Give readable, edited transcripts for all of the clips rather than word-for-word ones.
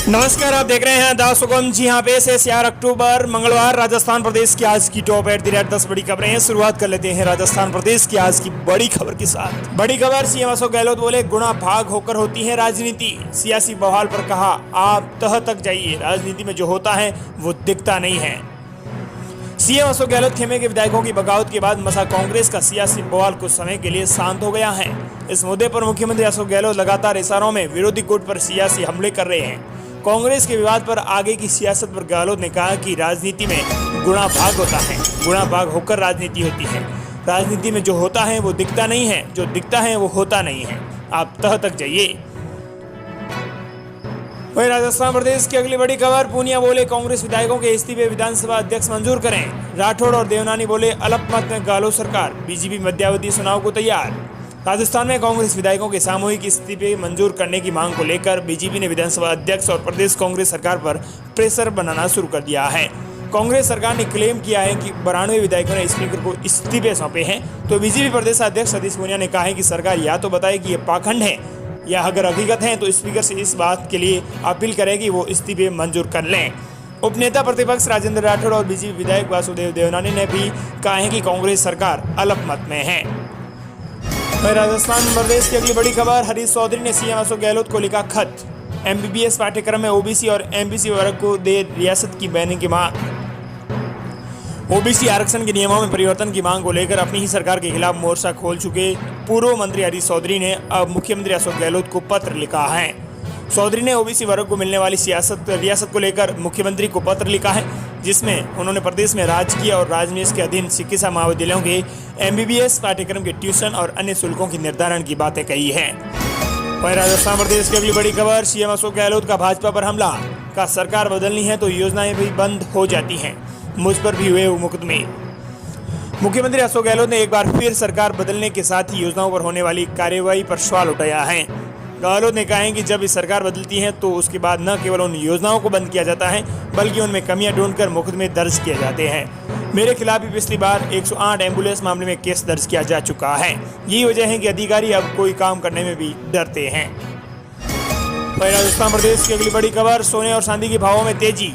नमस्कार, आप देख रहे हैं द सुगम। जी हाँ, पेश है 4 अक्टूबर मंगलवार राजस्थान प्रदेश की आज की टॉप एट द रेट 10 बड़ी खबरें हैं। शुरुआत कर लेते हैं राजस्थान प्रदेश की आज की बड़ी खबर के साथ। बड़ी खबर, सीएम अशोक गहलोत बोले गुणा भाग होकर होती है राजनीति। सियासी बवाल पर कहा आप तह तक जाइए, राजनीति में जो होता है वो दिखता नहीं है। सीएम अशोक गहलोत खेमे के विधायकों की बगावत के बाद मसा कांग्रेस का सियासी बवाल कुछ समय के लिए शांत हो गया है। इस मुद्दे पर मुख्यमंत्री अशोक गहलोत लगातार इशारों में विरोधी गुट पर सियासी हमले कर रहे हैं। कांग्रेस के विवाद पर आगे की सियासत पर गहलोत ने कहा कि राजनीति में गुणा भाग होता है, गुणा भाग होकर राजनीति होती है। राजनीति में जो होता है वो दिखता नहीं है, जो दिखता है वो होता नहीं है। आप तह तक जाइए। वहीं राजस्थान प्रदेश की अगली बड़ी खबर, पूनिया बोले कांग्रेस विधायकों के इस्तीफे विधानसभा अध्यक्ष मंजूर करें। राठौड़ और देवनानी बोले अल्पमत में गहलोत सरकार, बीजेपी मध्यावधि चुनाव को तैयार। राजस्थान में कांग्रेस विधायकों के सामूहिक इस्तीफे मंजूर करने की मांग को लेकर बीजेपी ने विधानसभा अध्यक्ष और प्रदेश कांग्रेस सरकार पर प्रेशर बनाना शुरू कर दिया है। कांग्रेस सरकार ने क्लेम किया है कि 92 विधायकों ने स्पीकर को इस्तीफे सौंपे हैं, तो बीजेपी प्रदेश अध्यक्ष सतीश पूनिया ने कहा है कि सरकार या तो बताए कि ये पाखंड है या अगर हकीकत है तो स्पीकर से इस बात के लिए अपील करें कि वो इस्तीफे मंजूर कर लें। उपनेता प्रतिपक्ष राजेंद्र राठौड़ और बीजेपी विधायक वासुदेव देवनानी ने भी कहा है कि कांग्रेस सरकार अल्पमत में है। राजस्थान प्रदेश की अगली बड़ी खबर, हरीश चौधरी ने सीएम अशोक गहलोत को लिखा खत। एमबीबीएस पाठ्यक्रम में ओबीसी और एमबीसी वर्ग को दे रियासत की बैनिंग की मांग। ओबीसी आरक्षण के नियमों में परिवर्तन की मांग को लेकर अपनी ही सरकार के खिलाफ मोर्चा खोल चुके पूर्व मंत्री हरीश चौधरी ने अब मुख्यमंत्री अशोक गहलोत को पत्र लिखा है। चौधरी ने ओबीसी वर्ग को मिलने वाली रियासत को लेकर मुख्यमंत्री को पत्र लिखा है, जिसमें उन्होंने प्रदेश में राजकीय और राजनीश के अधीन चिकित्सा महाविद्यालयों के एमबीबीएस पाठ्यक्रम के ट्यूशन और अन्य शुल्कों की निर्धारण की बातें कही है। वहीं राजस्थान प्रदेश की अगली बड़ी खबर, सीएम अशोक गहलोत का भाजपा पर हमला। का सरकार बदलनी है तो योजनाएं भी बंद हो जाती हैं, मुझ पर भी हुए मुकदमे। मुख्यमंत्री अशोक गहलोत ने एक बार फिर सरकार बदलने के साथ ही योजनाओं पर होने वाली कार्यवाही पर सवाल उठाया है। गहलोत ने कहा है कि जब इस सरकार बदलती है तो उसके बाद न केवल उन योजनाओं को बंद किया जाता है बल्कि उनमें कमियां ढूंढकर मुकदमे दर्ज किए जाते हैं। मेरे खिलाफ भी पिछली बार 108 एम्बुलेंस मामले में केस दर्ज किया जा चुका है। यही वजह है कि अधिकारी अब कोई काम करने में भी डरते हैं। राजस्थान प्रदेश की अगली बड़ी खबर, सोने और चांदी के भावों में तेजी।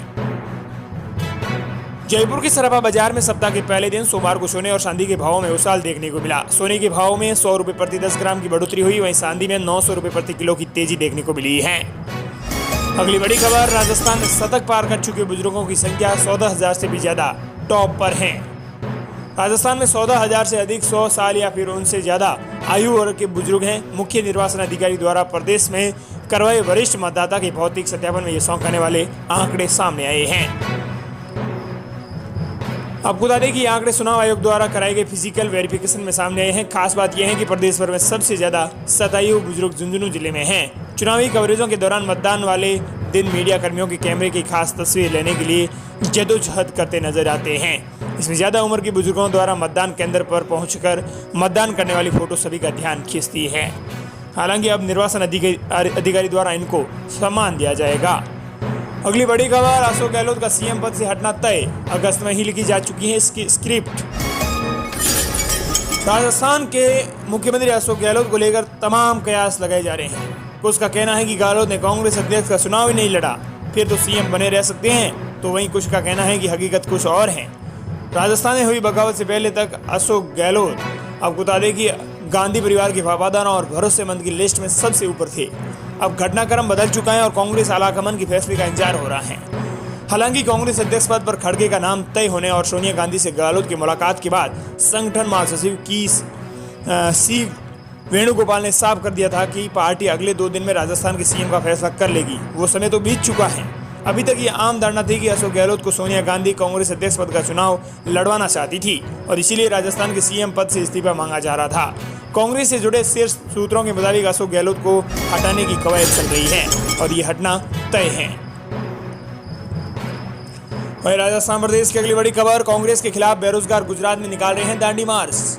जयपुर की सराफा बाजार में सप्ताह के पहले दिन सोमवार को सोने और चांदी के भावों में उछाल देखने को मिला। सोने के भाव में 100 रुपए प्रति 10 ग्राम की बढ़ोतरी हुई, वहीं चांदी में 900 रुपए प्रति किलो की तेजी देखने को मिली है। अगली बड़ी खबर, राजस्थान में शतक पार कर चुके बुजुर्गों की संख्या 14,000 से भी ज्यादा टॉप पर है। राजस्थान में 14,000 से अधिक 100 साल या फिर उनसे ज्यादा आयु वर्ग के बुजुर्ग हैं। मुख्य निर्वाचन अधिकारी द्वारा प्रदेश में करवाए वरिष्ठ मतदाता के भौतिक सत्यापन में ये चौंकाने वाले आंकड़े सामने आए हैं। आपको बता दें कि ये आंकड़े चुनाव आयोग द्वारा कराए गए फिजिकल वेरिफिकेशन में सामने आए हैं। खास बात यह है कि प्रदेश भर में सबसे ज्यादा शतायु बुजुर्ग झुंझुनू जिले में हैं। चुनावी कवरेजों के दौरान मतदान वाले दिन मीडिया कर्मियों के कैमरे की खास तस्वीर लेने के लिए जद्दोजहद करते नजर आते हैं। इसमें ज्यादा उम्र के बुजुर्गों द्वारा मतदान केंद्र पर पहुंचकर मतदान करने वाली फोटो सभी का ध्यान खींचती है। हालांकि अब निर्वाचन अधिकारी द्वारा इनको सम्मान दिया जाएगा। अगली बड़ी खबर, अशोक गहलोत का सीएम पद से हटना तय। अगस्त में ही लिखी जा चुकी है इसकी स्क्रिप्ट। राजस्थान के मुख्यमंत्री अशोक गहलोत को लेकर तमाम कयास लगाए जा रहे हैं। कुछ का कहना है कि गहलोत ने कांग्रेस अध्यक्ष का चुनाव ही नहीं लड़ा, फिर तो सीएम बने रह सकते हैं, तो वहीं कुछ का कहना है कि हकीकत कुछ और है। राजस्थान में हुई बगावत से पहले तक अशोक गहलोत, आपको बता दें कि गांधी परिवार के वफादारों और भरोसेमंद की लिस्ट में सबसे ऊपर थे। अब घटनाक्रम बदल चुका है और कांग्रेस आलाकमान के फैसले का इंतजार हो रहा है। हालांकि कांग्रेस अध्यक्ष पद पर खड़गे का नाम तय होने और सोनिया गांधी से गहलोत की मुलाकात के बाद संगठन महासचिव सी वेणुगोपाल ने साफ कर दिया था कि पार्टी अगले 2 दिन में राजस्थान के सीएम का फैसला कर लेगी। वो समय तो बीत चुका है। अभी तक ये आम धारणा थी कि अशोक गहलोत को सोनिया गांधी कांग्रेस अध्यक्ष पद का चुनाव लड़वाना चाहती थी और इसीलिए राजस्थान के सीएम पद से इस्तीफा मांगा जा रहा था। कांग्रेस से जुड़े शीर्ष सूत्रों के मुताबिक अशोक गहलोत को हटाने की कवायद चल रही है और ये हटना तय है। और राजस्थान प्रदेश की अगली बड़ी खबर, कांग्रेस के खिलाफ बेरोजगार गुजरात में निकाल रहे हैं दांडी मार्च।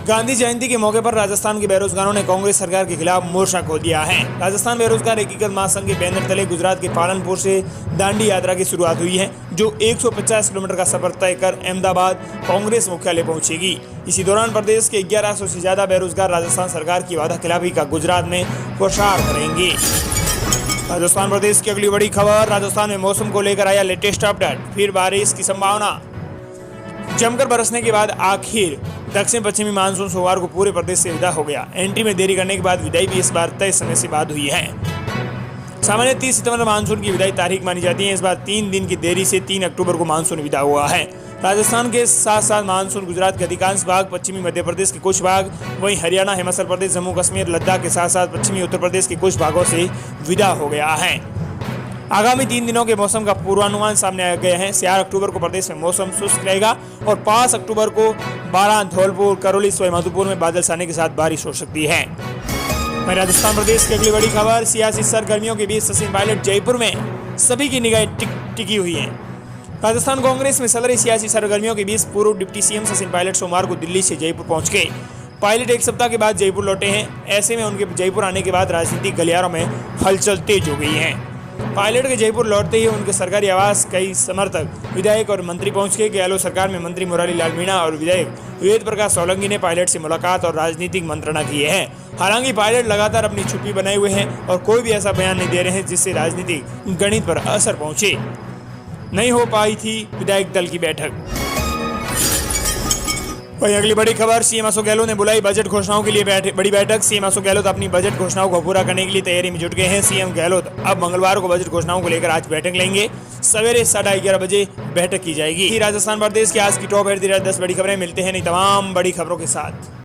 गांधी जयंती के मौके पर राजस्थान के बेरोजगारों ने कांग्रेस सरकार के खिलाफ मोर्चा खोल दिया है। राजस्थान बेरोजगार एकीकृत महासंघ के बैनर तले गुजरात के पालनपुर से दांडी यात्रा की शुरुआत हुई है, जो 150 किलोमीटर का सफर तय कर अहमदाबाद कांग्रेस मुख्यालय पहुंचेगी। इसी दौरान प्रदेश के 1100 से ज्यादा बेरोजगार राजस्थान सरकार की वादा खिलाफी का गुजरात में प्रचार करेंगे। राजस्थान प्रदेश की अगली बड़ी खबर। राजस्थान में मौसम को लेकर आया लेटेस्ट अपडेट, फिर बारिश की संभावना। जमकर बरसने के बाद आखिर दक्षिण पश्चिमी मानसून सोमवार को पूरे प्रदेश से विदा हो गया। एंट्री में देरी करने के बाद विदाई भी इस बार तय समय से बाद हुई है। सामान्य 30 सितंबर मानसून की विदाई तारीख मानी जाती है। इस बार 3 दिन की देरी से 3 अक्टूबर को मानसून विदा हुआ है। राजस्थान के साथ साथ मानसून गुजरात के अधिकांश भाग, पश्चिमी मध्य प्रदेश के कुछ भाग, वहीं हरियाणा, हिमाचल प्रदेश, जम्मू कश्मीर, लद्दाख के साथ साथ पश्चिमी उत्तर प्रदेश के कुछ भागों से विदा हो गया है। आगामी 3 दिनों के मौसम का पूर्वानुमान सामने आ गए हैं। 4 अक्टूबर को प्रदेश में मौसम शुष्क रहेगा और 5 अक्टूबर को बारां, धौलपुर, करौली, सवाई माधोपुर में बादल छाने के साथ बारिश हो सकती है। वहीं राजस्थान प्रदेश की अगली बड़ी खबर। सियासी सरगर्मियों के बीच सचिन पायलट जयपुर में सभी की निगाहें टिकी हुई हैं। राजस्थान कांग्रेस में चल रही सियासी सरगर्मियों के बीच पूर्व डिप्टी सीएम सचिन पायलट सोमवार को दिल्ली से जयपुर पहुंच गए। पायलट 1 सप्ताह के बाद जयपुर लौटे हैं। ऐसे में उनके जयपुर आने के बाद राजनीतिक गलियारों में हलचल तेज हो गई है। पायलट के जयपुर लौटते ही उनके सरकारी आवास कई समर्थक, विधायक और मंत्री पहुंच गए। गहलोत सरकार में मंत्री मुरारी लाल मीणा और विधायक वेद प्रकाश सोलंकी ने पायलट से मुलाकात और राजनीतिक मंत्रणा की है। हालांकि पायलट लगातार अपनी छुट्टी बनाए हुए हैं और कोई भी ऐसा बयान नहीं दे रहे हैं जिससे राजनीतिक गणित पर असर पहुंचे। नहीं हो पाई थी विधायक दल की बैठक। वहीं अगली बड़ी खबर। सीएम अशोक गहलोत ने बुलाई बजट घोषणाओं के लिए बड़ी बैठक। सीएम अशोक गहलोत अपनी बजट घोषणाओं को पूरा करने के लिए तैयारी में जुट गए हैं। सीएम गहलोत अब मंगलवार को बजट घोषणाओं को लेकर आज बैठक लेंगे। सवेरे 11:30 बजे बैठक की जाएगी। राजस्थान प्रदेश की आज की टॉप 10 बड़ी खबरें। मिलते हैं नई तमाम बड़ी खबरों के साथ।